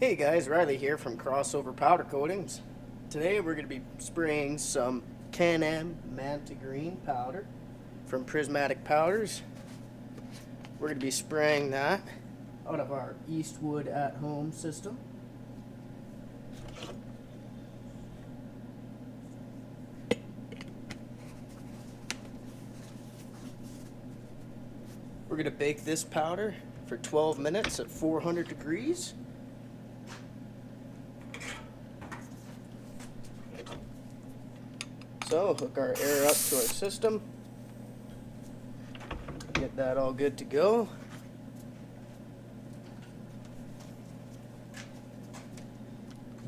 Hey guys, Riley here from Crossover Powder Coatings. Today we're going to be spraying some Can-Am Manta Green powder from Prismatic Powders. We're going to be spraying that out of our Eastwood at Home system. We're going to bake this powder for 12 minutes at 400 degrees. So, hook our air up to our system, get that all good to go.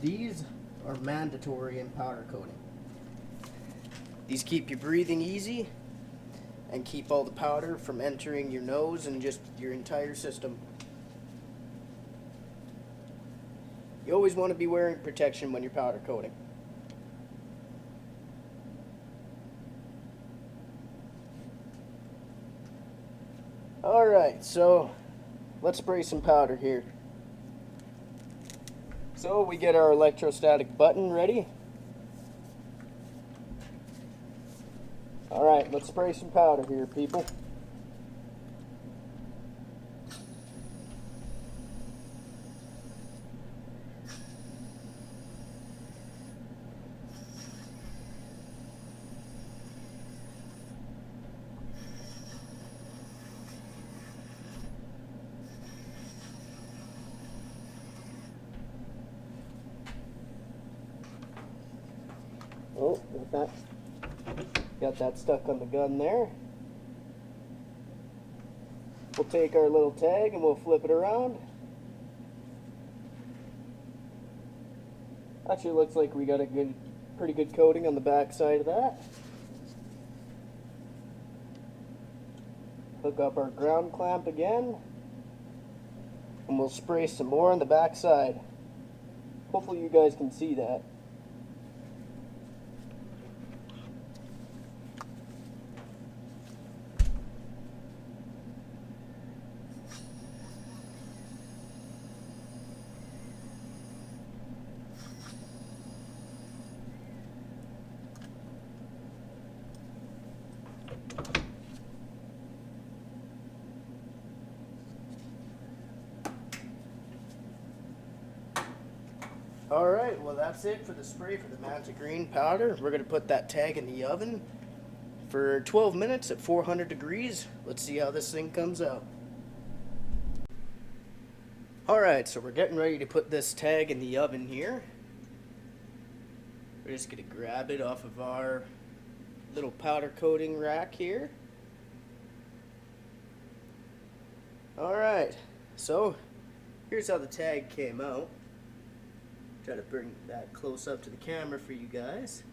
These are mandatory in powder coating. These keep your breathing easy and keep all the powder from entering your nose and just your entire system. You always want to be wearing protection when you're powder coating. Alright, so let's spray some powder here. So we get our electrostatic button ready. Alright, let's spray some powder here, people. Oh, got that stuck on the gun there. We'll take our little tag and we'll flip it around. Actually looks like we got a pretty good coating on the back side of that. Hook up our ground clamp again. And we'll spray some more on the back side. Hopefully you guys can see that. Alright, well that's it for the spray for the Manta Green powder. We're going to put that tag in the oven for 12 minutes at 400 degrees. Let's see how this thing comes out. Alright, so we're getting ready to put this tag in the oven here. We're just going to grab it off of our little powder coating rack here. Alright, so here's how the tag came out. Try to bring that close up to the camera for you guys.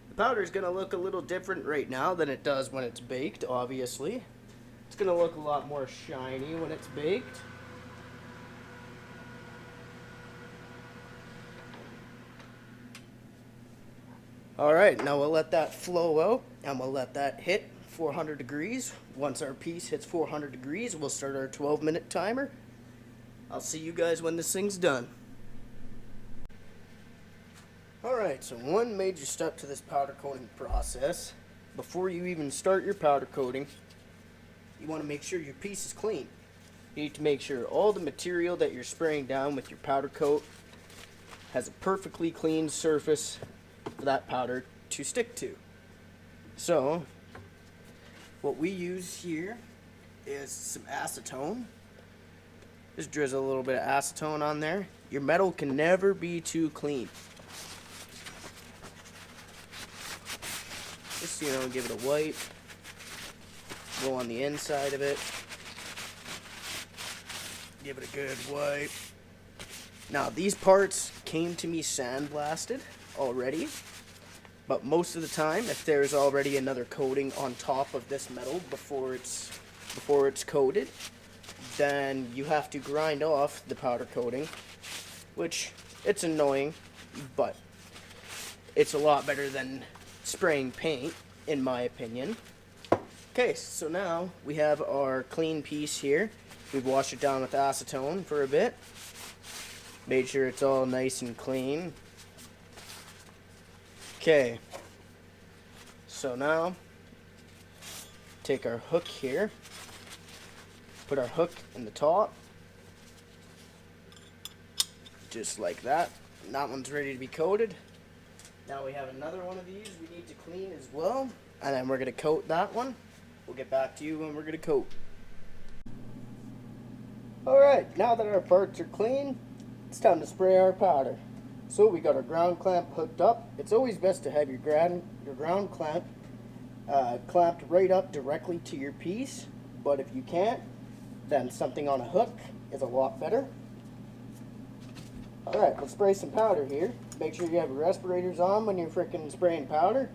The powder is going to look a little different right now than it does when it's baked, obviously. It's going to look a lot more shiny when it's baked. Alright, now we'll let that flow out and we'll let that hit 400 degrees. Once our piece hits 400 degrees, we'll start our 12-minute timer. I'll see you guys when this thing's done. Alright, so one major step to this powder coating process, before you even start your powder coating, you want to make sure your piece is clean. You need to make sure all the material that you're spraying down with your powder coat has a perfectly clean surface for that powder to stick to. So, what we use here is some acetone. Just drizzle a little bit of acetone on there. Your metal can never be too clean. Just, give it a wipe. Go on the inside of it. Give it a good wipe. Now, these parts came to me sandblasted already. But most of the time, if there's already another coating on top of this metal before it's coated, then you have to grind off the powder coating, which it's annoying, but it's a lot better than spraying paint, in my opinion. Okay, so now we have our clean piece here. We've washed it down with acetone for a bit. Made sure it's all nice and clean. Okay, so now take our hook here, put our hook in the top, just like that. And that one's ready to be coated. Now we have another one of these we need to clean as well, and then we're going to coat that one. We'll get back to you when we're going to coat. Alright, now that our parts are clean, it's time to spray our powder. So we got our ground clamp hooked up. It's always best to have your ground clamp clamped right up directly to your piece, but if you can't, then something on a hook is a lot better. Alright, let's spray some powder here. Make sure you have your respirators on when you're freaking spraying powder.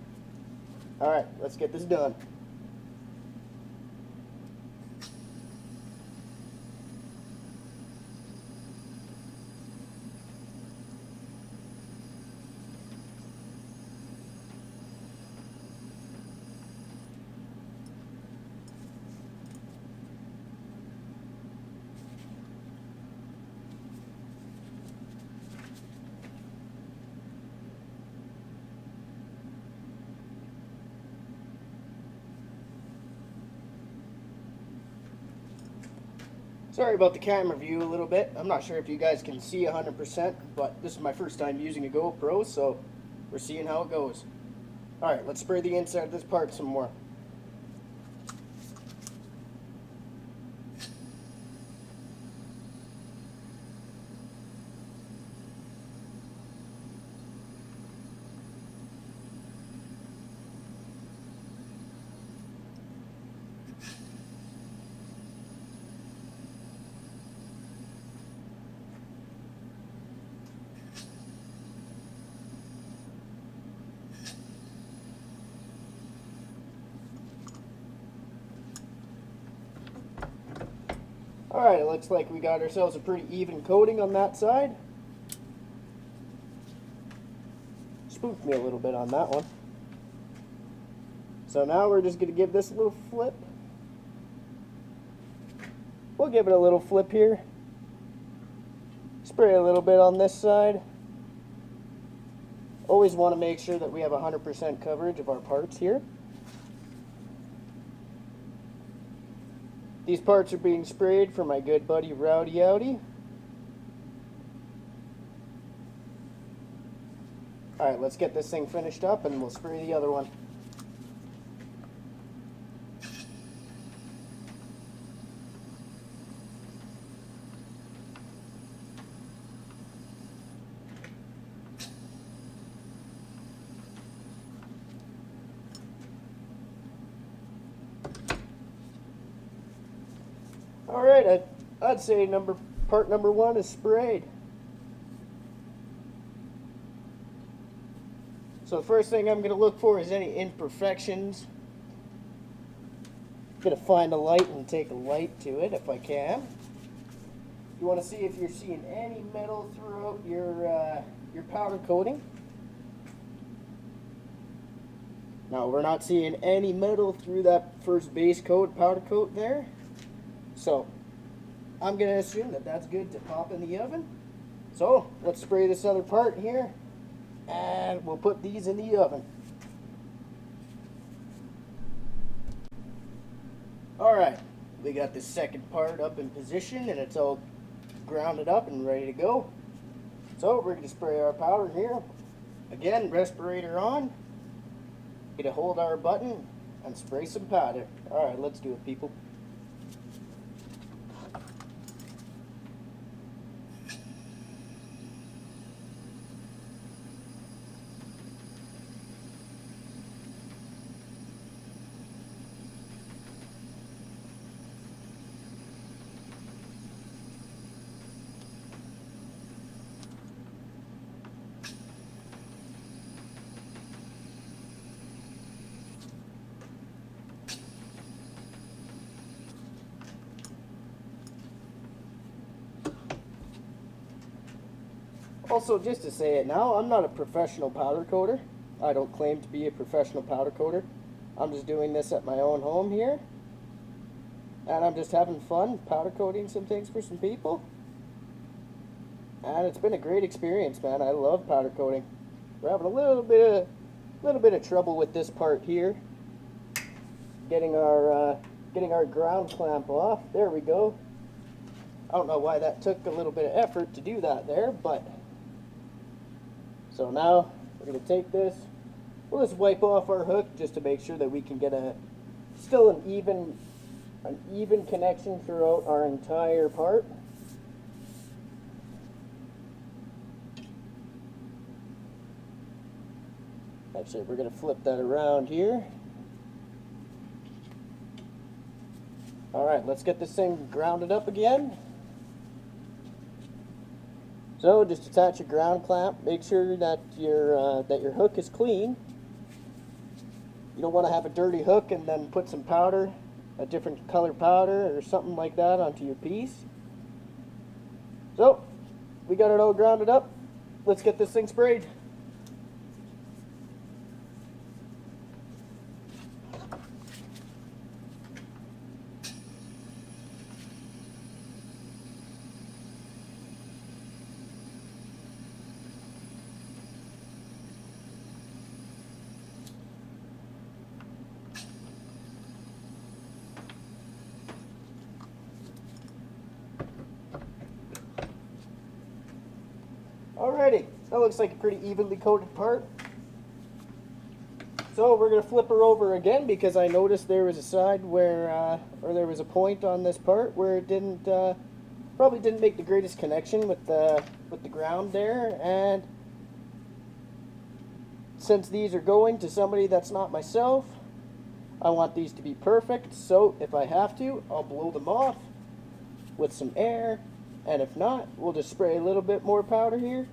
Alright, let's get this done. Sorry about the camera view a little bit. I'm not sure if you guys can see 100%, but this is my first time using a GoPro, so we're seeing how it goes. Alright, let's spray the inside of this part some more. Alright, it looks like we got ourselves a pretty even coating on that side. Spooked me a little bit on that one. So now we're just going to give this a little flip. We'll give it a little flip here. Spray a little bit on this side. Always want to make sure that we have 100% coverage of our parts here. These parts are being sprayed for my good buddy Rowdy Outy. Alright, let's get this thing finished up and we'll spray the other one. Alright, I'd say part number 1 is sprayed. So the first thing I'm going to look for is any imperfections. I'm going to find a light and take a light to it if I can. You want to see if you're seeing any metal throughout your powder coating. Now we're not seeing any metal through that first base coat, powder coat there. So I'm going to assume that that's good to pop in the oven. So let's spray this other part here and we'll put these in the oven. Alright, we got the second part up in position and it's all grounded up and ready to go. So we're going to spray our powder here. Again, respirator on. Get a hold our button and spray some powder. Alright, let's do it, people. Also, just to say it now, I'm not a professional powder coater. I don't claim to be a professional powder coater. I'm just doing this at my own home here. And I'm just having fun powder coating some things for some people. And it's been a great experience, man. I love powder coating. We're having a little bit of trouble with this part here. Getting our ground clamp off. There we go. I don't know why that took a little bit of effort to do that there, but so now we're going to take this. We'll just wipe off our hook just to make sure that we can get still an even connection throughout our entire part. Actually, we're going to flip that around here. Alright, let's get this thing grounded up again. So just attach a ground clamp. Make sure that your hook is clean. You don't want to have a dirty hook and then put some powder, a different color powder or something like that onto your piece. So we got it all grounded up. Let's get this thing sprayed. Alrighty, that looks like a pretty evenly coated part. So we're going to flip her over again because I noticed there was a side where, or there was a point on this part where it didn't, probably didn't make the greatest connection with the ground there. And since these are going to somebody that's not myself, I want these to be perfect. So if I have to, I'll blow them off with some air. And if not, we'll just spray a little bit more powder here.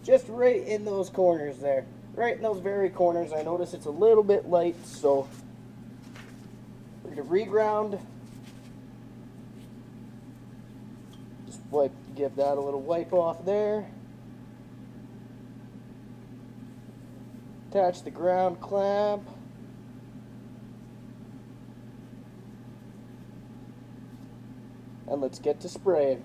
Just right in those corners there. Right in those very corners. I notice it's a little bit light, so we're going to reground. Just give that a little wipe off there. Attach the ground clamp. And let's get to spraying.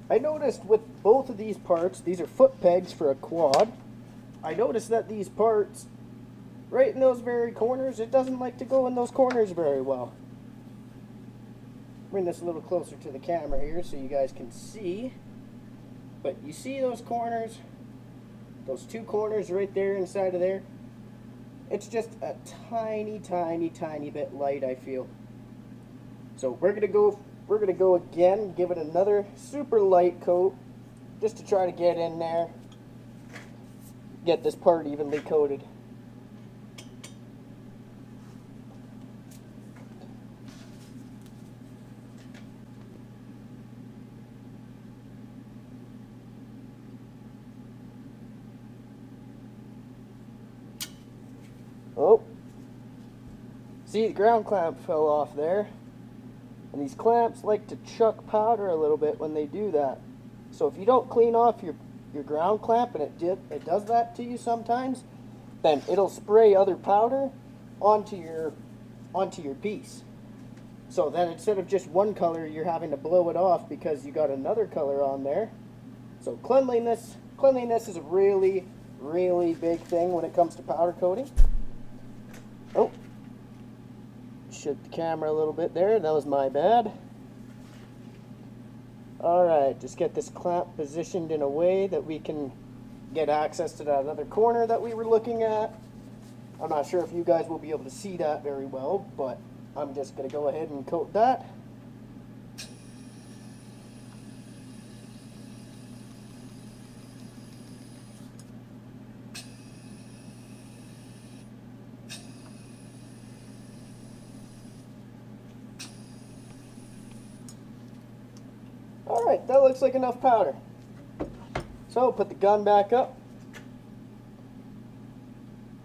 I noticed with both of these parts, these are foot pegs for a quad. I noticed that these parts, right in those very corners, it doesn't like to go in those corners very well. Bring this a little closer to the camera here so you guys can see. But you see those corners, those two corners right there inside of there? It's just a tiny, tiny, tiny bit light, I feel. So we're gonna go again, give it another super light coat, just to try to get in there, get this part evenly coated. Oh, see, the ground clamp fell off there. And these clamps like to chuck powder a little bit when they do that. So if you don't clean off your ground clamp, and it does that to you sometimes, then it'll spray other powder onto your piece. So then instead of just one color, you're having to blow it off because you got another color on there. So cleanliness is a really, really big thing when it comes to powder coating. Oh, shook the camera a little bit there. That was my bad. Alright, just get this clamp positioned in a way that we can get access to that other corner that we were looking at. I'm not sure if you guys will be able to see that very well, but I'm just going to go ahead and coat that. Alright, that looks like enough powder. So put the gun back up.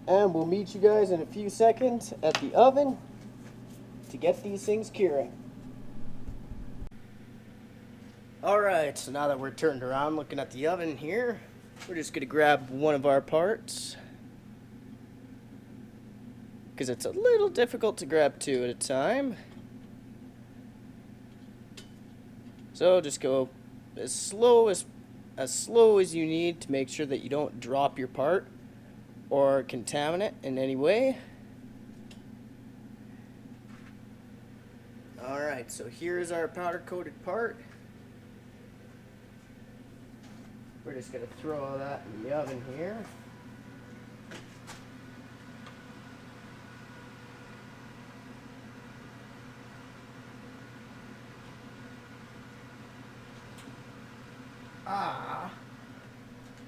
And we'll meet you guys in a few seconds at the oven to get these things curing. Alright, so now that we're turned around looking at the oven here, we're just going to grab one of our parts, because it's a little difficult to grab two at a time. So just go as slow as you need to make sure that you don't drop your part or contaminate in any way. Alright, so here's our powder coated part. We're just going to throw all that in the oven here.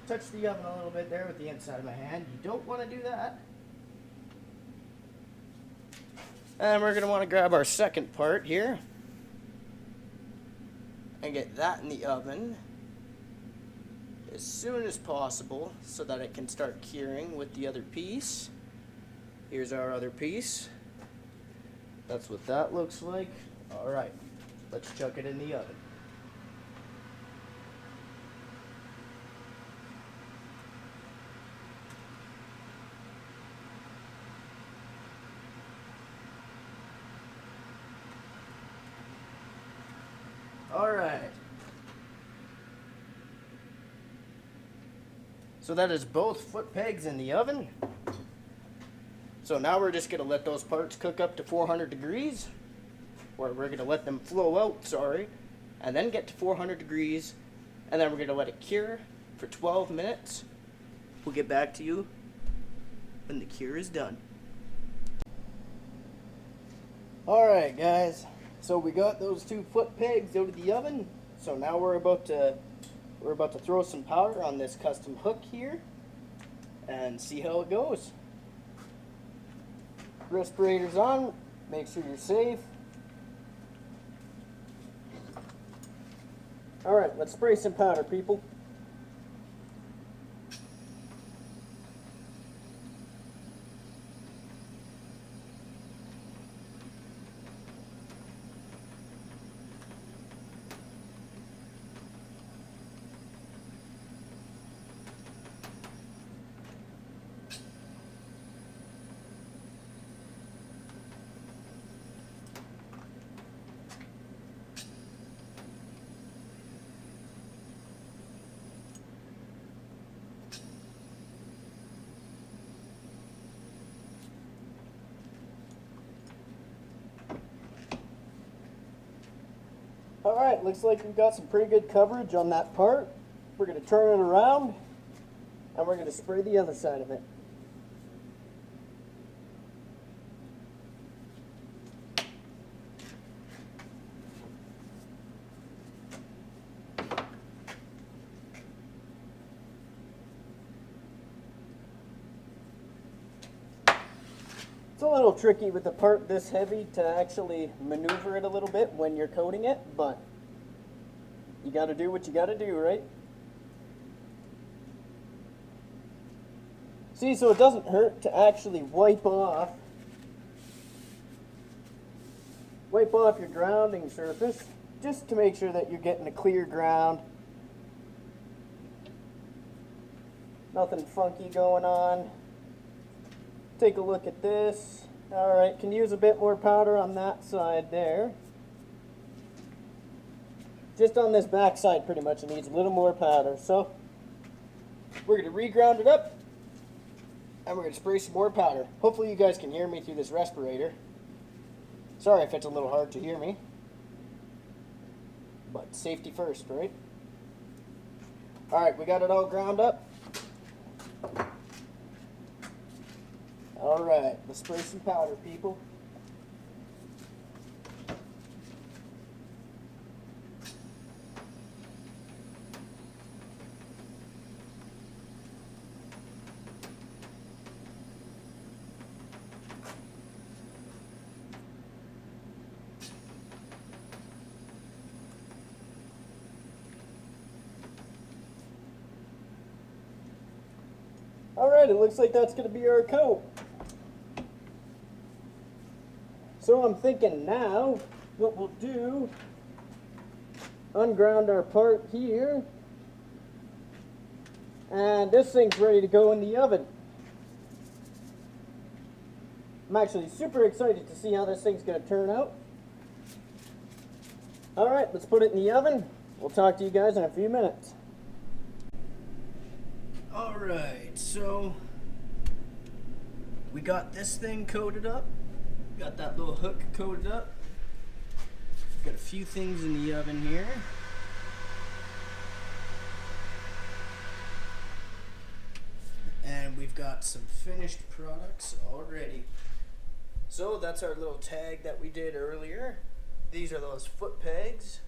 Touch the oven a little bit there with the inside of my hand. You don't want to do that. And we're going to want to grab our second part here and get that in the oven as soon as possible so that it can start curing with the other piece. Here's our other piece. That's what that looks like. Alright, let's chuck it in the oven. Alright. So that is both foot pegs in the oven. So now we're just going to let those parts cook up to 400 degrees. Or we're going to let them flow out, sorry. And then get to 400 degrees. And then we're going to let it cure for 12 minutes. We'll get back to you when the cure is done. Alright guys. So we got those two foot pegs out of the oven. So now we're about to throw some powder on this custom hook here and see how it goes. Respirator's on. Make sure you're safe. Alright, let's spray some powder, people. Alright, looks like we've got some pretty good coverage on that part. We're going to turn it around and we're going to spray the other side of it. It's a little tricky with a part this heavy to actually maneuver it a little bit when you're coating it, but you gotta do what you gotta do, right? See, so it doesn't hurt to actually wipe off your grounding surface, just to make sure that you're getting a clear ground. Nothing funky going on. Take a look at this. Alright, can use a bit more powder on that side there. Just on this back side pretty much it needs a little more powder. So we're going to re-ground it up and we're going to spray some more powder. Hopefully you guys can hear me through this respirator. Sorry if it's a little hard to hear me. But safety first, right? Alright, we got it all ground up. Alright, let's spray some powder, people. Alright, it looks like that's going to be our coat. So I'm thinking now, what we'll do, unground our part here, and this thing's ready to go in the oven. I'm actually super excited to see how this thing's going to turn out. Alright, let's put it in the oven. We'll talk to you guys in a few minutes. Alright, so we got this thing coated up. Got that little hook coated up. Got a few things in the oven here. And we've got some finished products already. So that's our little tag that we did earlier. These are those foot pegs.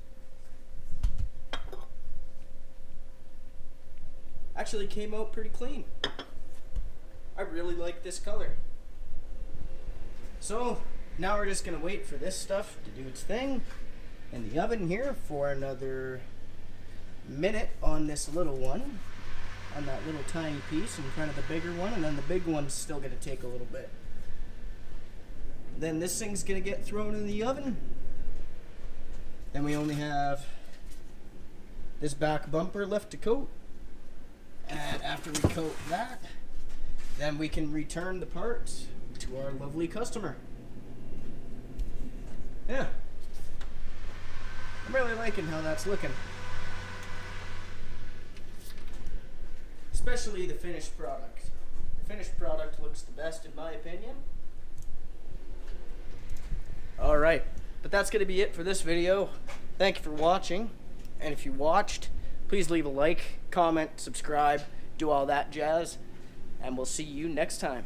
Actually came out pretty clean. I really like this color. So now we're just gonna wait for this stuff to do its thing in the oven here for another minute on this little one, on that little tiny piece in front of the bigger one, and then the big one's still gonna take a little bit. Then this thing's gonna get thrown in the oven. Then we only have this back bumper left to coat. And after we coat that, then we can return the parts to our lovely customer. Yeah. I'm really liking how that's looking. Especially the finished product. The finished product looks the best in my opinion. Alright, but that's going to be it for this video. Thank you for watching. And if you watched, please leave a like, comment, subscribe, do all that jazz. And we'll see you next time.